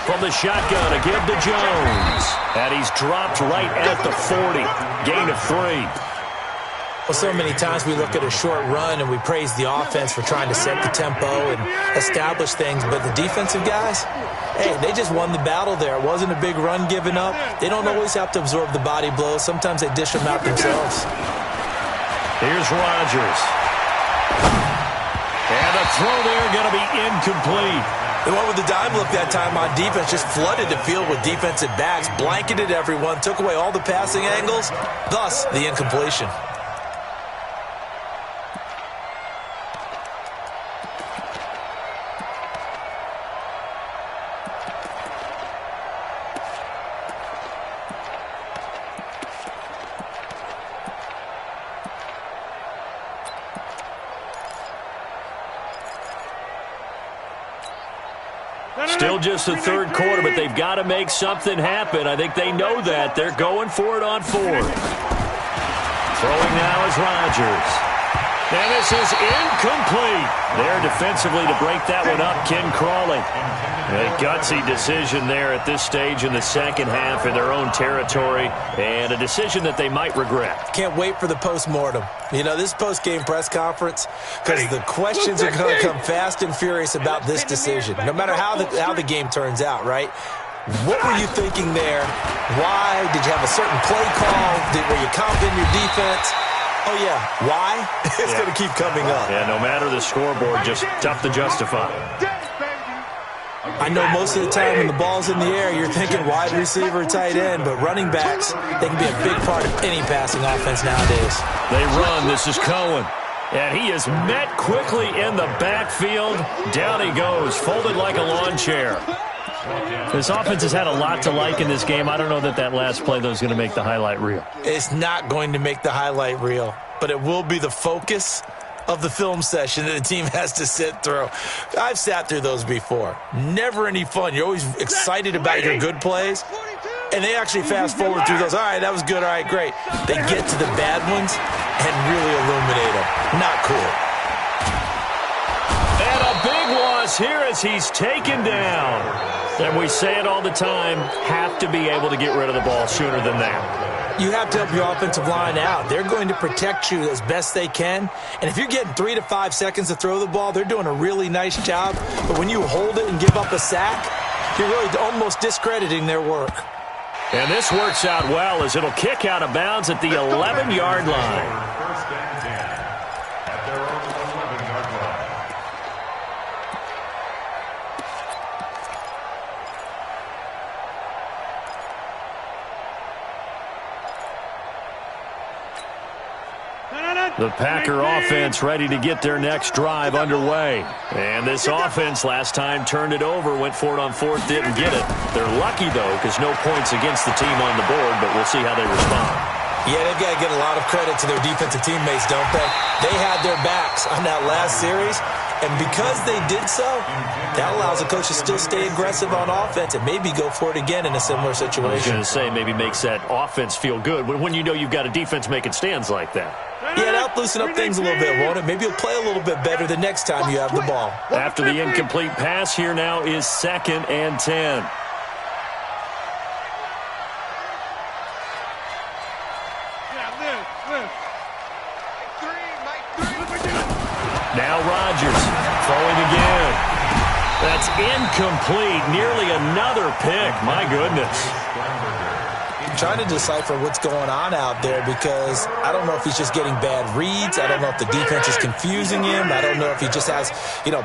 From the shotgun, a give to Jones. And he's dropped right at the 40. Gain of 3. Well, so many times we look at a short run and we praise the offense for trying to set the tempo and establish things, but the defensive guys, hey, they just won the battle there. It wasn't a big run given up. They don't always have to absorb the body blows. Sometimes they dish them out themselves. Here's Rodgers. And a throw there going to be incomplete. The one with the dime look that time on defense just flooded the field with defensive backs, blanketed everyone, took away all the passing angles, thus the incompletion. Still just the third quarter, but they've got to make something happen. I think they know that. They're going for it on 4th. Throwing now is Rodgers. And this is incomplete. There defensively to break that one up, Ken Crawley. A gutsy decision there at this stage in the second half in their own territory, and a decision that they might regret. Can't wait for the post-mortem. You know, this post-game press conference, because the questions are going to come fast and furious about this decision, no matter how the game turns out, right? What were you thinking there? Why? Did you have a certain play call? Were you confident in your defense? Oh, yeah. Why? It's going to keep coming up. Yeah, no matter the scoreboard, just tough to justify. I know most of the time when the ball's in the air, you're thinking wide receiver, tight end, but running backs, they can be a big part of any passing offense nowadays. They run. This is Cohen. And he is met quickly in the backfield. Down he goes, folded like a lawn chair. This offense has had a lot to like in this game. I don't know that last play, though, is going to make the highlight reel. It's not going to make the highlight reel, but it will be the focus of the film session that the team has to sit through. I've sat through those before. Never any fun. You're always excited about your good plays, and they actually fast forward through those. All right, that was good. All right, great. They get to the bad ones and really illuminate them. Not cool. And a big loss here as he's taken down. And we say it all the time, have to be able to get rid of the ball sooner than that. You have to help your offensive line out. They're going to protect you as best they can. And if you're getting 3 to 5 seconds to throw the ball, they're doing a really nice job. But when you hold it and give up a sack, you're really almost discrediting their work. And this works out well as it'll kick out of bounds at the 11-yard line. First and 10 at their own 11-yard line. The Packer offense ready to get their next drive underway. And this offense last time turned it over, went for it on 4th, didn't get it. They're lucky, though, because no points against the team on the board, but we'll see how they respond. Yeah, they've got to get a lot of credit to their defensive teammates, don't they? They had their backs on that last series, and because they did so, that allows the coach to still stay aggressive on offense and maybe go for it again in a similar situation. I was going to say, maybe makes that offense feel good when you know you've got a defense making stands like that. Yeah, loosen up things a little bit, won't it? Maybe you'll play a little bit better the next time you have the ball. After the incomplete pass, here now is 2nd and 10. Now Rodgers throwing again. That's incomplete. Nearly another pick. My goodness. I'm trying to decipher what's going on out there because I don't know if he's just getting bad reads. I don't know if the defense is confusing him. I don't know if he just has,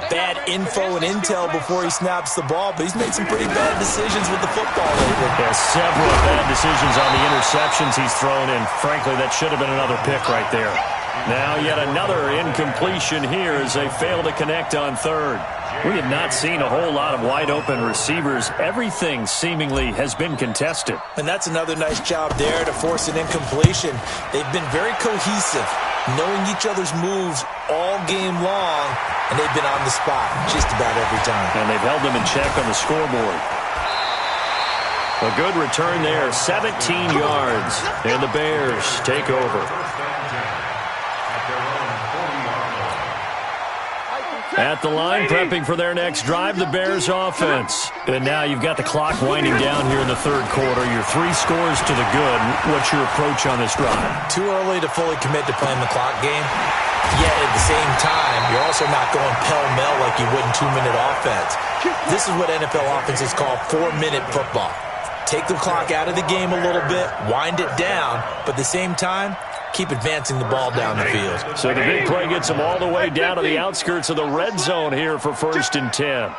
bad info and intel before he snaps the ball. But he's made some pretty bad decisions with the football lately. Yeah, several bad decisions on the interceptions he's thrown in. Frankly, that should have been another pick right there. Now yet another incompletion here as they fail to connect on 3rd. We have not seen a whole lot of wide-open receivers. Everything seemingly has been contested. And that's another nice job there to force an incompletion. They've been very cohesive, knowing each other's moves all game long, and they've been on the spot just about every time. And they've held them in check on the scoreboard. A good return there, 17 yards, and the Bears take over. At the line, prepping for their next drive, the Bears offense. And now you've got the clock winding down here in the 3rd quarter. Your 3 scores to the good. What's your approach on this drive? Too early to fully commit to playing the clock game. Yet at the same time, you're also not going pell-mell like you would in 2-minute offense. This is what NFL offenses call 4-minute football. Take the clock out of the game a little bit, wind it down, but at the same time, keep advancing the ball down the field. So the big play gets them all the way down to the outskirts of the red zone here for 1st and 10.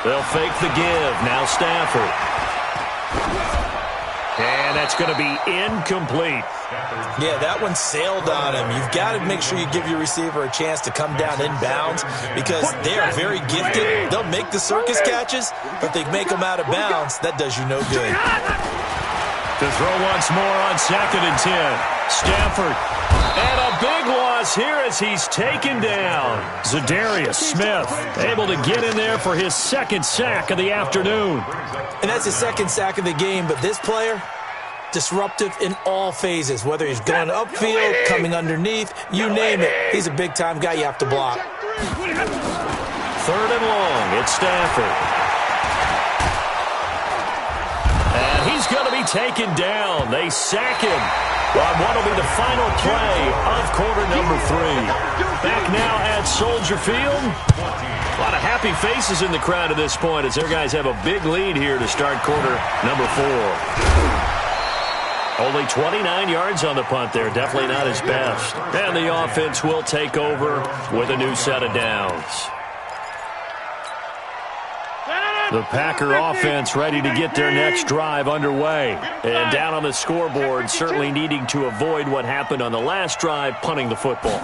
They'll fake the give. Now Stafford. And that's going to be incomplete. Yeah, that one sailed on him. You've got to make sure you give your receiver a chance to come down inbounds because they are very gifted. They'll make the circus catches, but they make them out of bounds. That does you no good. To throw once more on 2nd and 10. Stafford. And a big loss here as he's taken down. Zadarius Smith able to get in there for his 2nd sack of the afternoon. And that's his 2nd sack of the game, but this player, disruptive in all phases, whether he's going upfield, coming underneath, you name it. He's a big-time guy you have to block. 3rd and long. It's Stafford. And he's going to be taken down. They sack him on what will be the final play of quarter number 3. Back now at Soldier Field. A lot of happy faces in the crowd at this point as their guys have a big lead here to start quarter number 4. Only 29 yards on the punt there. Definitely not his best. And the offense will take over with a new set of downs. The Packer offense ready to get their next drive underway. And down on the scoreboard, certainly needing to avoid what happened on the last drive, punting the football.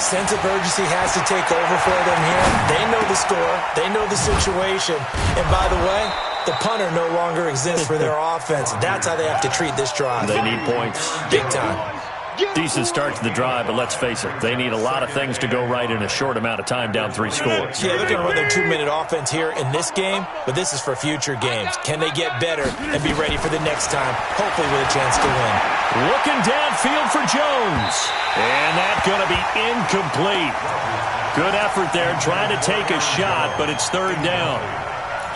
Sense of urgency has to take over for them here. They know the score. They know the situation. And by the way, the punter no longer exists for their offense. That's how they have to treat this drive. They need points. Big time. Decent start to the drive, but let's face it, they need a lot of things to go right in a short amount of time down 3 scores. Yeah, they're going to run their 2-minute offense here in this game, but this is for future games. Can they get better and be ready for the next time, hopefully with a chance to win? Looking downfield for Jones. And that's going to be incomplete. Good effort there, trying to take a shot, but it's 3rd down.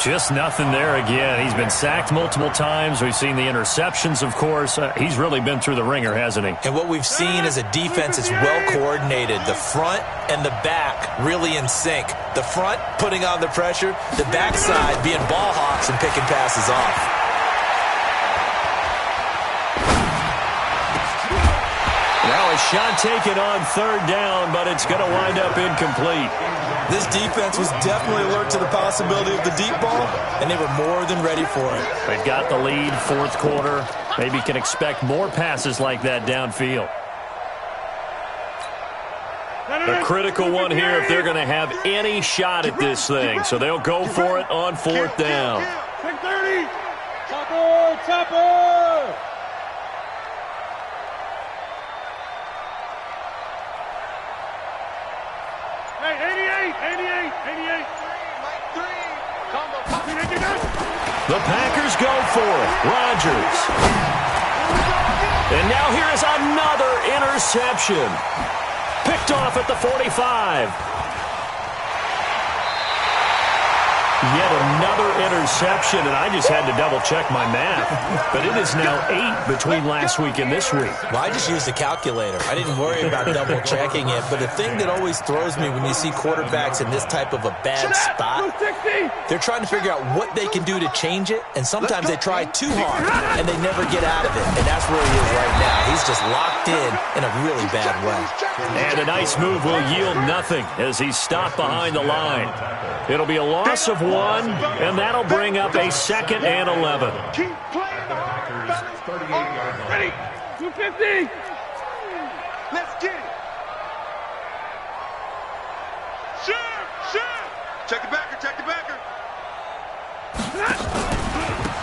Just nothing there again. He's been sacked multiple times. We've seen the interceptions, of course. He's really been through the ringer, hasn't he? And what we've seen is a defense that's well-coordinated. The front and the back really in sync. The front putting on the pressure, the backside being ball hawks and picking passes off. Now a shot taken on 3rd down, but it's going to wind up incomplete. This defense was definitely alert to the possibility of the deep ball, and they were more than ready for it. They've got the lead, 4th quarter. Maybe can expect more passes like that downfield. A critical one here if they're going to have any shot at this thing. So they'll go for it on 4th down. 6:30. Chopper! Hey, 88. The Packers go for it. Rodgers. And now here is another interception. Picked off at the 45. Yet another interception, and I just had to double-check my math. But it is now 8 between last week and this week. Well, I just used a calculator. I didn't worry about double-checking it. But the thing that always throws me when you see quarterbacks in this type of a bad spot, they're trying to figure out what they can do to change it, and sometimes they try too hard, and they never get out of it. And that's where he is right now. He's just locked in a really bad way. And a nice move will yield nothing as he's stopped behind the line. It'll be a loss of 1, and that'll bring up a 2nd and 11. Keep playing the hard. 38-yard line. Ready? 250. Let's get it. Sure. Check the backer, check the backer.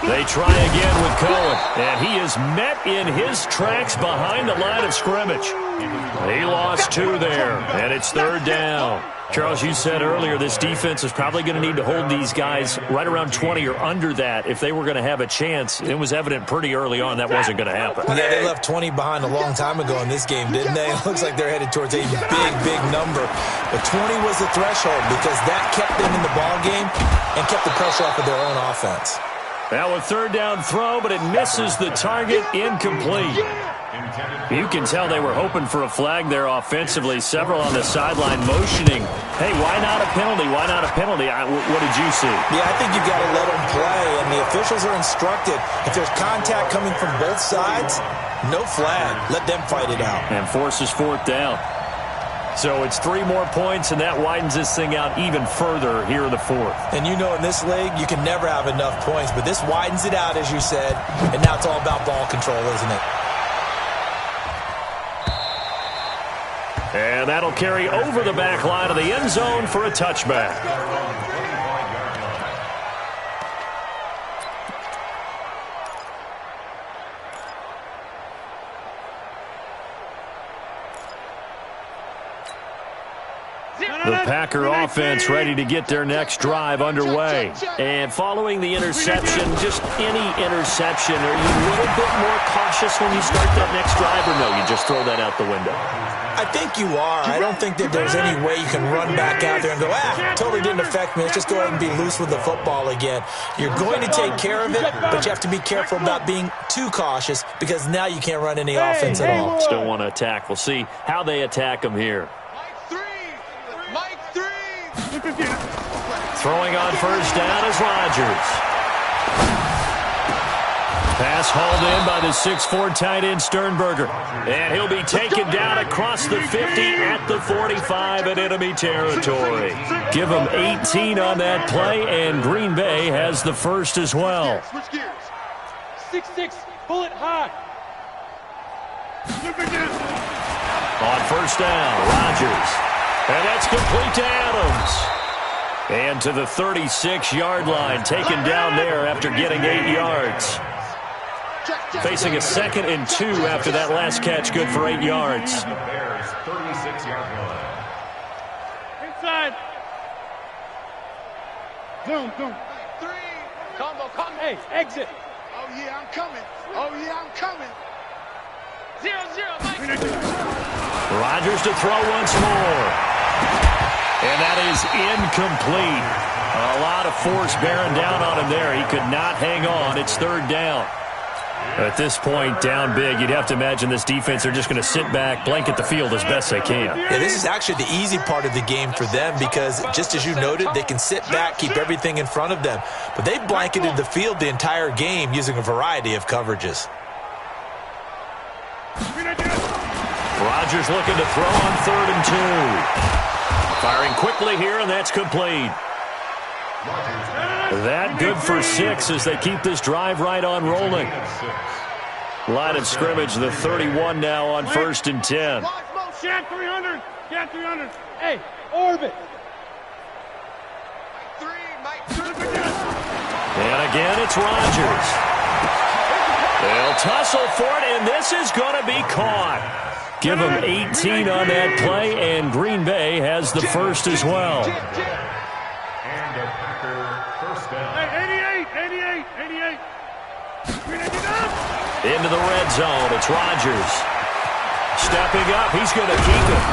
They try again with Cohen, and he is met in his tracks behind the line of scrimmage. He lost 2 there, and it's 3rd down. Charles, you said earlier this defense is probably going to need to hold these guys right around 20 or under that if they were going to have a chance. It was evident pretty early on that wasn't going to happen. Yeah, they left 20 behind a long time ago in this game, didn't they? It looks like they're headed towards a big number. But 20 was the threshold because that kept them in the ball game and kept the pressure off of their own offense. Now a 3rd down throw, but it misses the target, incomplete. You can tell they were hoping for a flag there offensively. Several on the sideline motioning, hey, why not a penalty? Why not a penalty? What did you see? Yeah, I think you've got to let them play, and the officials are instructed. If there's contact coming from both sides, no flag. Let them fight it out. And forces 4th down. So it's 3 more points, and that widens this thing out even further here in the 4th. And you know in this league, you can never have enough points, but this widens it out, as you said, and now it's all about ball control, isn't it? And that'll carry over the back line of the end zone for a touchback. The Packer offense ready to get their next drive underway. And following the interception, just any interception, are you a little bit more cautious when you start that next drive, or no, you just throw that out the window? I think you are. I don't think that there's any way you can run back out there and go, totally didn't affect me. Let's just go ahead and be loose with the football again. You're going to take care of it, but you have to be careful about being too cautious because now you can't run any offense at all. Still want to attack. We'll see how they attack them here. Mike 3. Throwing on 1st down is Rodgers. Pass hauled in by the 6'4" tight end Sternberger. And he'll be taken down across the 50 at the 45 in enemy territory. Give him 18 on that play, and Green Bay has the first as well. Switch gears. 6-6, bullet high. On 1st down, Rodgers. And that's complete to Adams. And to the 36-yard line, taken down there after getting 8 yards. Facing a 2nd and 2 after that last catch, good for 8 yards. The Bears' 36-yard line. Inside. Zoom. 3. Combo. Hey, exit. Oh, yeah, I'm coming. 0-0, Mike. Rodgers to throw once more. And that is incomplete. A lot of force bearing down on him there. He could not hang on. It's 3rd down. At this point, down big, you'd have to imagine this defense are just going to sit back, blanket the field as best they can. Yeah, this is actually the easy part of the game for them because, just as you noted, they can sit back, keep everything in front of them. But they blanketed the field the entire game using a variety of coverages. Rodgers looking to throw on 3rd and 2. Firing quickly here, and that's complete. That good for 6 as they keep this drive right on rolling. Line of scrimmage, the 31 now on 1st and 10. Shan 300. Shan 300. Hey, orbit. Mike 3. And again, it's Rodgers. They'll tussle for it, and this is going to be caught. Give them 18 on that play, and Green Bay has the first as well. And a Packer 1st down. Hey, 88. 88. 88. Into the red zone, it's Rodgers. Stepping up, he's going to keep it.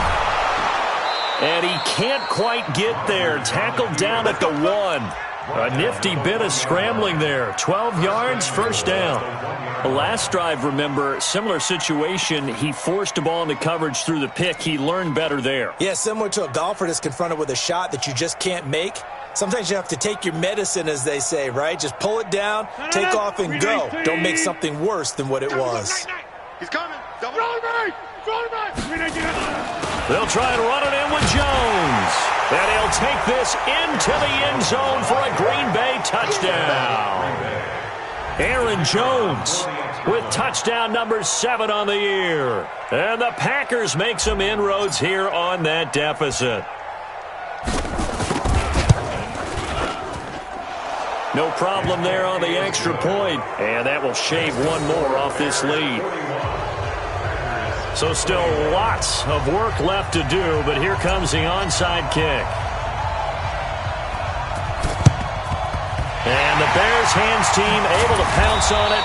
And he can't quite get there. Tackled down at the 1. A nifty bit of scrambling there. 12 yards, first down. The last drive, remember, similar situation. He forced the ball into coverage through the pick. He learned better there. Yeah, similar to a golfer that's confronted with a shot that you just can't make. Sometimes you have to take your medicine, as they say, right? Just pull it down, take off, and go. Don't make something worse than what it was. He's coming. Double. They'll try and run it in with Jones. And he'll take this into the end zone for a Green Bay touchdown. Aaron Jones with touchdown number 7 on the year. And the Packers make some inroads here on that deficit. No problem there on the extra point. And that will shave one more off this lead. So still lots of work left to do, but here comes the onside kick. And the Bears hands team able to pounce on it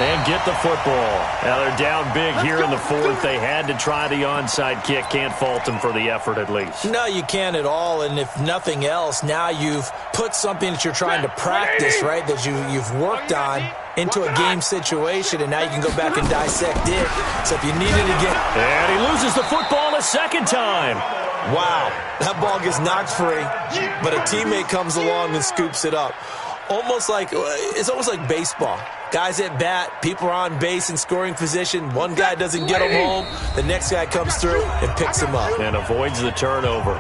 and get the football. Now they're down big here in the 4th. They had to try the onside kick. Can't fault them for the effort at least. No, you can't at all. And if nothing else, now you've put something that you're trying to practice, right, that you've worked on into a game situation, and now you can go back and dissect it. So if you needed to get... And he loses the football a second time. Wow, that ball gets knocked free, but a teammate comes along and scoops it up. It's almost like baseball. Guys at bat, people are on base in scoring position. One guy doesn't get him home. The next guy comes through and picks him up. And avoids the turnover.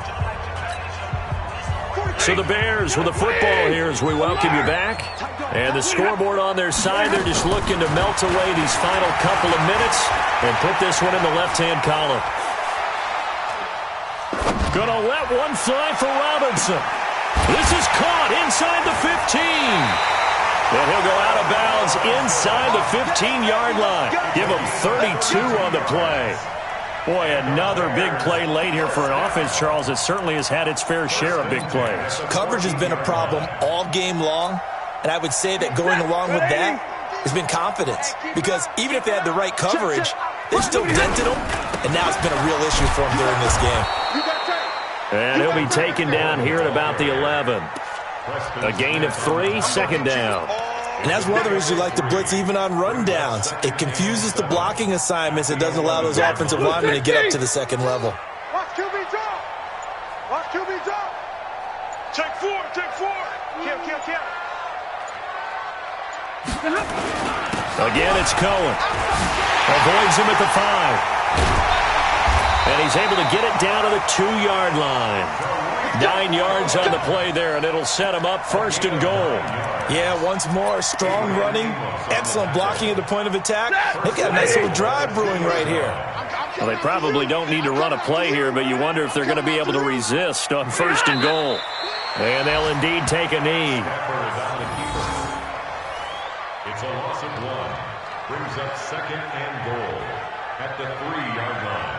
So the Bears with the football here as we welcome you back. And the scoreboard on their side, they're just looking to melt away these final couple of minutes and put this one in the left-hand column. Gonna let one fly for Robinson. This is caught inside the 15. And he'll go out of bounds inside the 15-yard line. Give him 32 on the play. Boy, another big play late here for an offense, Charles. It certainly has had its fair share of big plays. Coverage has been a problem all game long, and I would say that going along with that has been confidence. Because even if they had the right coverage, they've still dented them, and now it's been a real issue for them during this game. And he'll be taken down here at about the 11. A gain of 3, second down. And that's one of the reasons you like to blitz even on rundowns. It confuses the blocking assignments. It doesn't allow those offensive linemen to get up to the second level. Watch QB drop. Watch QB drop. Check 4. Kill. Again, it's Cohen. Avoids him at the 5. And he's able to get it down to the 2-yard line. 9 yards on the play there, and it'll set him up first and goal. Yeah, once more, strong running, excellent blocking at the point of attack. They've got a nice little drive brewing right here. Well, they probably don't need to run a play here, but you wonder if they're going to be able to resist on first and goal. And they'll indeed take a knee. It's a loss of 1. Brings up second and goal at the 3-yard line.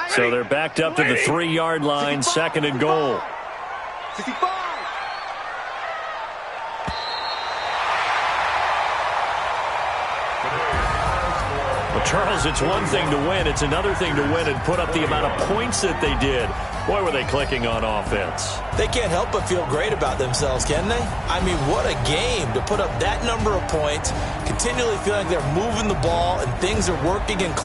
So they're backed up to the 3-yard line, second and goal. 65. Well, Charles, it's one thing to win. It's another thing to win and put up the amount of points that they did. Boy, were they clicking on offense. They can't help but feel great about themselves, can they? I mean, what a game to put up that number of points, continually feeling like they're moving the ball and things are working and